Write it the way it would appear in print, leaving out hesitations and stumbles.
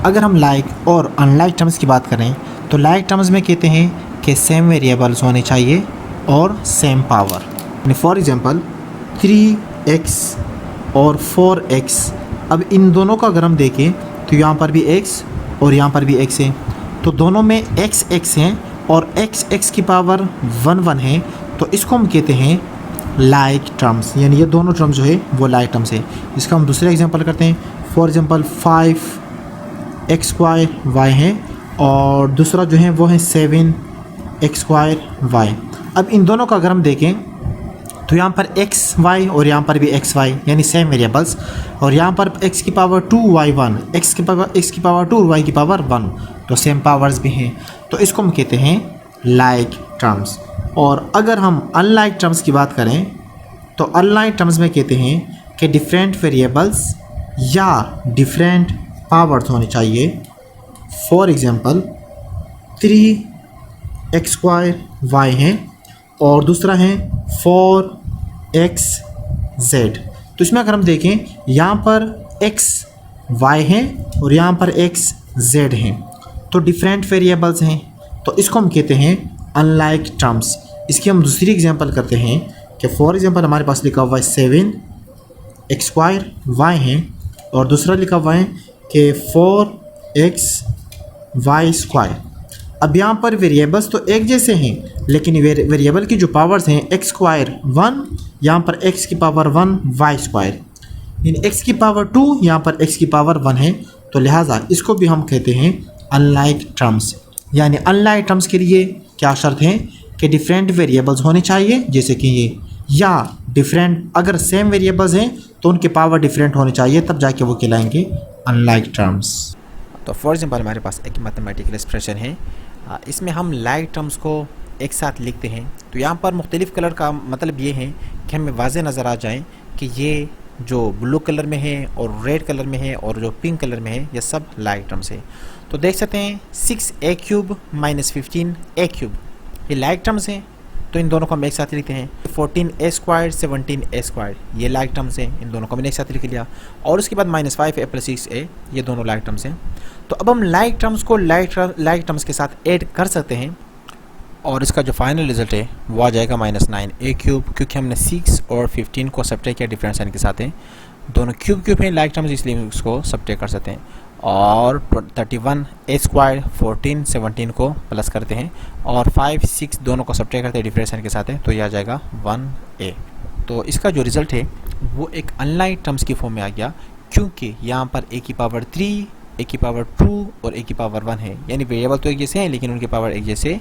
अगर हम लाइक और अनलाइक टर्म्स की बात करें तो लाइक टर्म्स में कहते हैं कि सेम वेरिएबल्स होने चाहिए और same power. For example 3x और 4x, अब इन दोनों का अगर हम देखें तो यहाँ पर भी x और यहाँ पर भी x है, तो दोनों में x हैं और x की पावर 1 है, तो इसको हम कहते हैं लाइक टर्म्स, यानी ये दोनों टर्म्स जो है वो लाइक टर्म्स है। इसका हम दूसरा एग्जांपल करते हैं। फॉर एग्जांपल 5x² है और दूसरा जो है वो है 7x²। अब इन दोनों का अगर हम देखें तो यहाँ पर xy और यहाँ पर भी xy यानी सेम वेरिएबल्स, और यहाँ पर x की पावर 2y1, x की पावर 2 y की पावर 1, तो सेम पावर्स भी हैं, तो इसको हम कहते हैं लाइक टर्म्स। और अगर हम अनलाइक टर्म्स की बात करें तो अनलाइक टर्म्स में कहते हैं कि डिफरेंट वेरिएबल्स या डिफरेंट पावर्स होने चाहिए। फॉर एग्जांपल 3x² है और दूसरा है 4xz, तो इसमें अगर हम देखें यहाँ पर xy है और यहाँ पर xz है, तो डिफरेंट वेरिएबल्स हैं, तो इसको हम कहते हैं अनलाइक टर्म्स। इसकी हम दूसरी एग्जांपल करते हैं कि फॉर एग्जांपल हमारे पास लिखा हुआ है 7x² है और दूसरा लिखा हुआ है कि 4xy²। अब यहाँ पर वेरिएबल्स तो एक जैसे हैं, लेकिन वेरिएबल की जो पावर्स हैं x² 1, यहाँ पर x की पावर 1 y², यानी x की पावर 2, यहाँ पर x की पावर 1 है, तो लिहाजा इसको भी हम कहते हैं अनलाइक टर्म्स। यानी अनलाइक टर्म्स के लिए क्या शर्त है कि डिफरेंट वेरिएबल्स होने चाहिए, जैसे कि ये, या डिफरेंट अगर सेम वेरिएबल्स हैं तो उनके पावर डिफरेंट होने चाहिए, तब जाके वो कहलाएंगे अनलाइक टर्म्स। तो फॉर एग्जांपल हमारे पास एक मैथमेटिकल एक्सप्रेशन है, इसमें हम लाइक टर्म्स को एक साथ लिखते हैं, तो यहाँ पर मुख्तलिफ़ कलर का मतलब ये है कि हमें वाज़े नज़र आ जाए कि ये जो ब्लू कलर में है और रेड कलर में है और जो पिंक कलर में है, ये सब लाइक टर्म्स है। तो देख सकते हैं 6a³ - 15a³, ये लाइक टर्म्स हैं, तो इन दोनों को हम एक साथ लिखते हैं। 14a² 17a², ये लाइक टर्म्स हैं, इन दोनों को मैंने एक साथ लिख लिया। और उसके बाद -5a + 6a, ये दोनों लाइक टर्म्स हैं। तो अब हम लाइक टर्म्स को लाइक टर्म्स के साथ ऐड कर सकते हैं और इसका जो फाइनल रिजल्ट है वो आ जाएगा -9a³, क्योंकि हमने 6 और 15 को सब्ट्रैक्ट किया डिफरेंट साइन के साथ हैं, दोनों क्यूब हैं लाइक टर्म्स, इसलिए हम उसको सब्ट्रैक्ट कर सकते हैं। और 31a² 14 17 को प्लस करते हैं और 5 6 दोनों को सब्ट्रैक्ट करते हैं डिफरेंट साइन के साथ है, तो यह आ जाएगा 1a। तो इसका जो रिज़ल्ट है वो एक अनलाइक टर्म्स की फॉर्म में आ गया, क्योंकि यहाँ पर a की पावर 3, a की पावर 2 और a की पावर 1 है, यानी वेरिएबल तो एक जैसे हैं लेकिन उनके पावर एक जैसे